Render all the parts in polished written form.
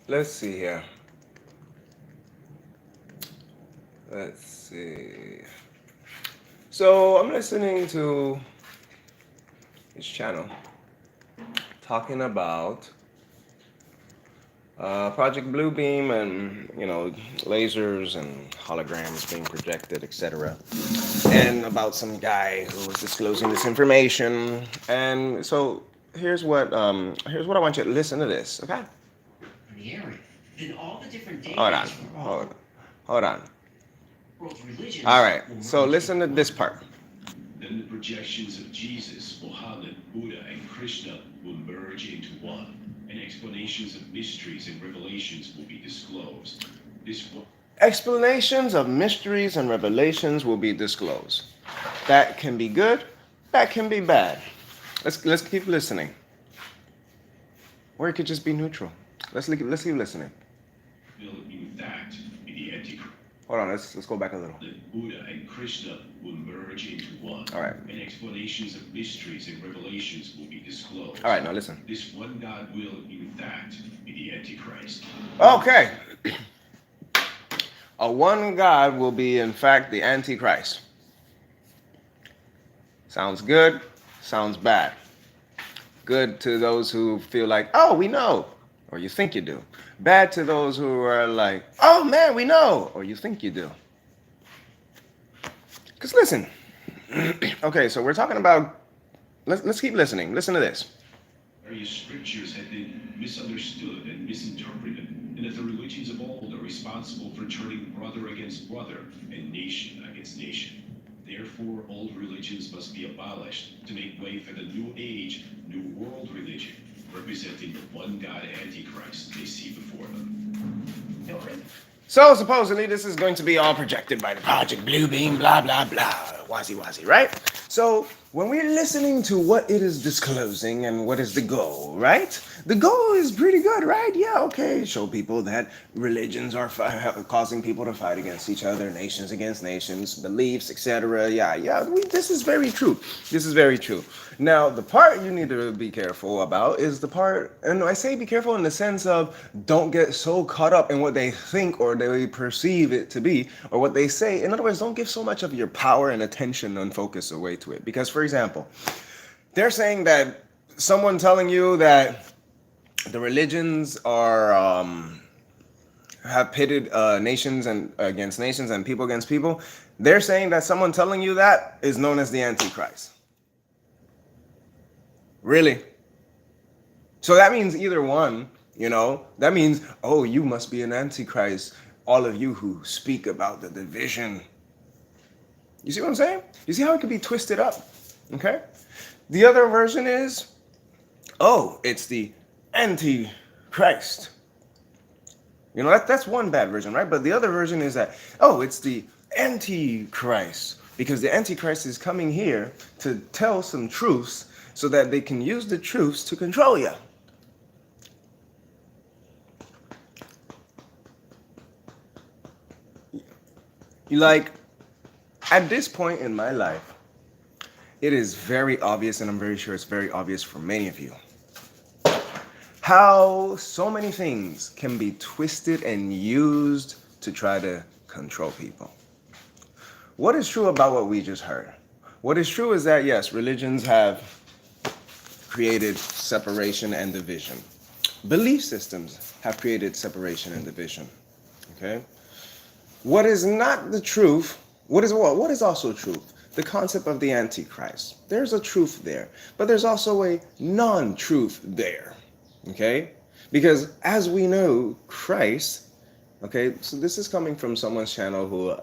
let's see here. Let's see. So I'm listening to this channel talking about Project Bluebeam and lasers and holograms being projected, etc. And about some guy who was disclosing this information. And so here's what I want you to listen to this, okay? The area, then all the different hold on, hold on. All right, so listen to this part. Then the projections of Jesus, Mohammed, Buddha, and Krishna will merge into one, and explanations of mysteries and revelations will be disclosed. Explanations of mysteries and revelations will be disclosed. That can be good, that can be bad. Let's keep listening. Or it could just be neutral. Let's keep listening. Will in fact be the Antichrist. Hold on, let's go back a little. The Buddha and Krishna will merge into one. All right. And explanations of mysteries and revelations will be disclosed. All right, now listen. This one God will in fact be the Antichrist. Okay. A one God will be in fact the Antichrist. Sounds good, sounds bad. Good to those who feel like, oh, we know, or you think you do. Bad to those who are like, oh man, we know, or you think you do. Because listen, okay, so we're talking about, let's keep listening. Listen to this. Various scriptures have been misunderstood and misinterpreted, and that the religions of old are responsible for turning brother against brother and nation against nation. Therefore, old religions must be abolished to make way for the new age, new world religion, representing the one God Antichrist they see before them. So supposedly this is going to be all projected by the Project Bluebeam, blah, blah, blah, wazi wazi, right? So when we're listening to what it is disclosing and what is the goal, right? The goal is pretty good, right? Yeah, okay. Show people that religions are causing people to fight against each other, nations against nations, beliefs, etc. Yeah. This is very true. This is very true. Now, the part you need to be careful about is the part, and I say be careful in the sense of don't get so caught up in what they think or they perceive it to be, or what they say. In other words, don't give so much of your power and attention and focus away to it. Because, for example, they're saying that someone telling you that the religions are have pitted nations and against nations and people against people. They're saying that someone telling you that is known as the Antichrist. Really? So that means either one, that means, oh, you must be an Antichrist. All of you who speak about the division. You see what I'm saying? You see how it could be twisted up? Okay? The other version is, oh, it's the Antichrist. That's one bad version, right? But the other version is that, oh, it's the Antichrist. Because the Antichrist is coming here to tell some truths so that they can use the truths to control you. Like, at this point in my life, it is very obvious, and I'm very sure it's very obvious for many of you, how so many things can be twisted and used to try to control people. What is true about what we just heard? What is true is that, yes, religions have created separation and division. Belief systems have created separation and division. Okay? What is not the truth? What is also truth? The concept of the Antichrist. There's a truth there, but there's also a non-truth there. Okay? Because as we know, Christ, okay, so this is coming from someone's channel who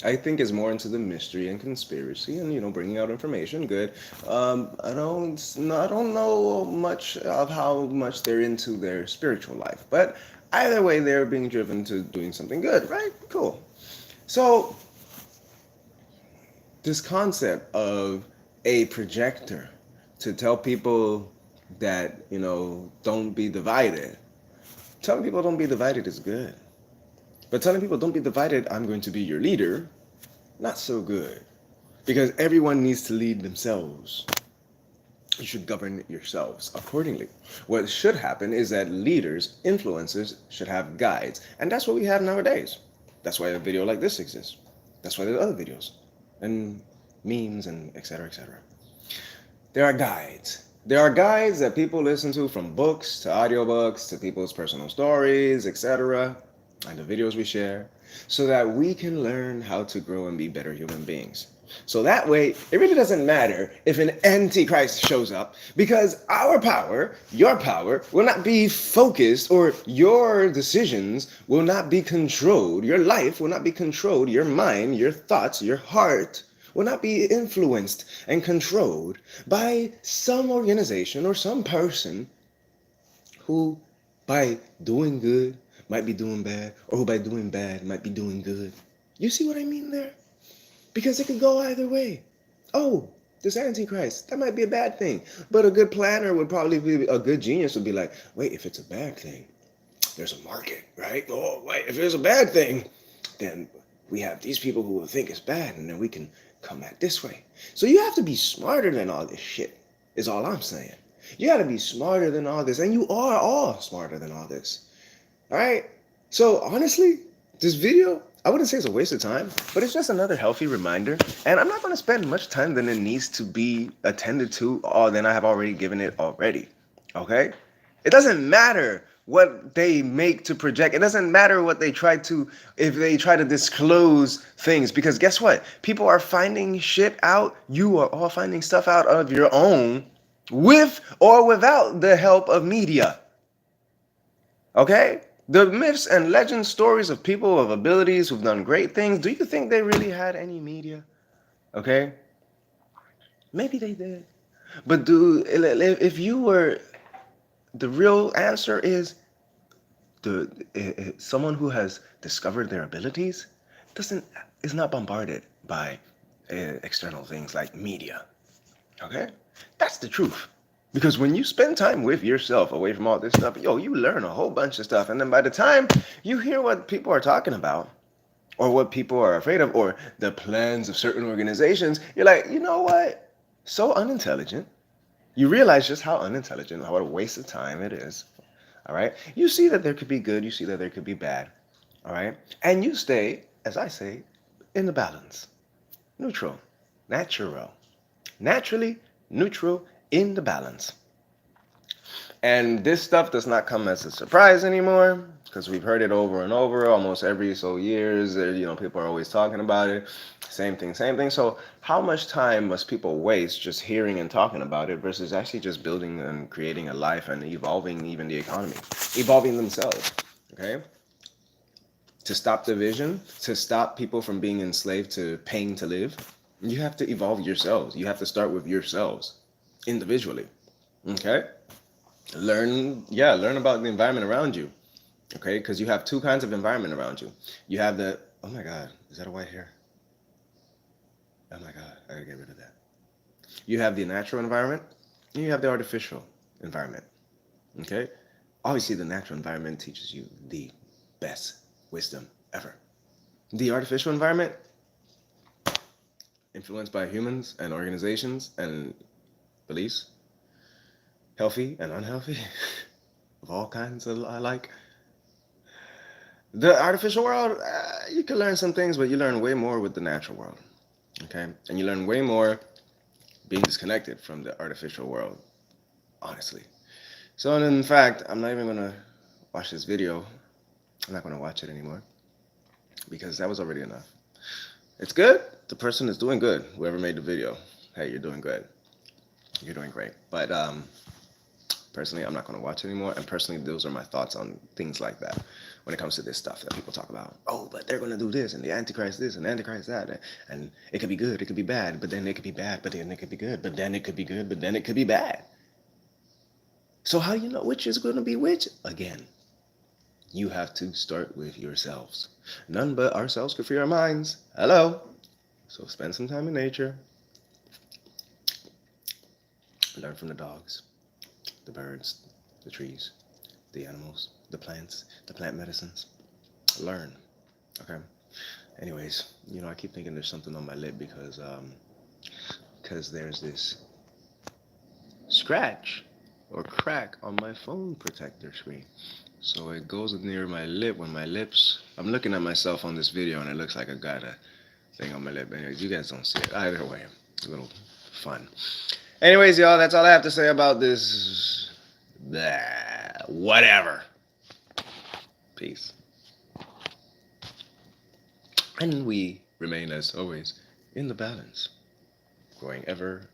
I think is more into the mystery and conspiracy and, bringing out information. Good. I don't know much of how much they're into their spiritual life, but either way, they're being driven to doing something good, right? Cool. So this concept of a projector to tell people that, don't be divided. Telling people don't be divided is good. But telling people don't be divided, I'm going to be your leader, not so good. Because everyone needs to lead themselves. You should govern yourselves accordingly. What should happen is that leaders, influencers, should have guides. And that's what we have nowadays. That's why a video like this exists. That's why there are other videos and memes and etc. etc. There are guides. There are guides that people listen to, from books to audiobooks to people's personal stories, etc., and the videos we share, so that we can learn how to grow and be better human beings. So that way, it really doesn't matter if an Antichrist shows up, because our power, your power, will not be focused, or your decisions will not be controlled. Your life will not be controlled. Your mind, your thoughts, your heart will not be influenced and controlled by some organization or some person who, by doing good, might be doing bad, or who by doing bad might be doing good. You see what I mean there? Because it could go either way. Oh, this Antichrist, that might be a bad thing. But a good planner would probably be, a good genius would be like, wait, if it's a bad thing, there's a market, right? Oh, wait, if it's a bad thing, then we have these people who will think it's bad, and then we can come at this way. So you have to be smarter than all this shit, is all I'm saying. You got to be smarter than all this, and you are all smarter than all this. All right? So honestly, this video, I wouldn't say it's a waste of time, but it's just another healthy reminder. And I'm not going to spend much time than it needs to be attended to, or than I have already given it already. Okay? It doesn't matter what they make to project. It doesn't matter what they try to, if they try to disclose things, because guess what? People are finding shit out. You are all finding stuff out of your own, with or without the help of media. Okay? The myths and legend stories of people of abilities who've done great things, do you think they really had any media? Okay? Maybe they did. But if you were, the real answer is, someone who has discovered their abilities doesn't is not bombarded by external things like media. Okay? That's the truth. Because when you spend time with yourself, away from all this stuff, you learn a whole bunch of stuff. And then by the time you hear what people are talking about, or what people are afraid of, or the plans of certain organizations, you're like, you know what? So unintelligent. You realize just how unintelligent, what a waste of time it is. All right? You see that there could be good, you see that there could be bad. All right? And you stay, as I say, in the balance. Neutral. Natural. Naturally neutral, in the balance. And this stuff does not come as a surprise anymore, because we've heard it over and over, almost every so years. People are always talking about it. Same thing, same thing. So how much time must people waste just hearing and talking about it versus actually just building and creating a life and evolving even the economy, evolving themselves, okay? To stop division, to stop people from being enslaved to paying to live, you have to evolve yourselves. You have to start with yourselves individually, okay? Learn about the environment around you, okay? Because you have two kinds of environment around you. You have the, oh my God, is that a white hair? Oh my God, I gotta get rid of that. You have the natural environment, and you have the artificial environment, okay? Obviously, the natural environment teaches you the best wisdom ever. The artificial environment, influenced by humans and organizations and beliefs, healthy and unhealthy, of all kinds of alike. The artificial world, you can learn some things, but you learn way more with the natural world, okay? And you learn way more being disconnected from the artificial world, honestly. So in fact, I'm not even going to watch this video. I'm not going to watch it anymore, because that was already enough. It's good. The person is doing good. Whoever made the video, hey, you're doing good. You're doing great. But personally, I'm not going to watch it anymore. And personally, those are my thoughts on things like that when it comes to this stuff that people talk about. Oh, but they're going to do this, and the Antichrist this, and the Antichrist that. And it could be good, it could be bad, but then it could be bad, but then it could be good, but then it could be good, but then it could be bad. So how do you know which is going to be which? Again, you have to start with yourselves. None but ourselves could free our minds. Hello. So spend some time in nature. Learn from the dogs, the birds, the trees, the animals, the plants, the plant medicines. Learn. Okay. Anyways, I keep thinking there's something on my lip because there's this scratch or crack on my phone protector screen. So it goes near my lip when my lips. I'm looking at myself on this video and it looks like I got a thing on my lip. Anyways, you guys don't see it. Either way, a little fun. Anyways, y'all, that's all I have to say about this. Whatever. Peace. And we remain, as always, in the balance, growing ever,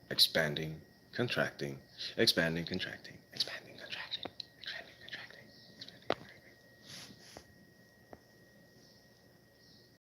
expanding, contracting, expanding, contracting, expanding.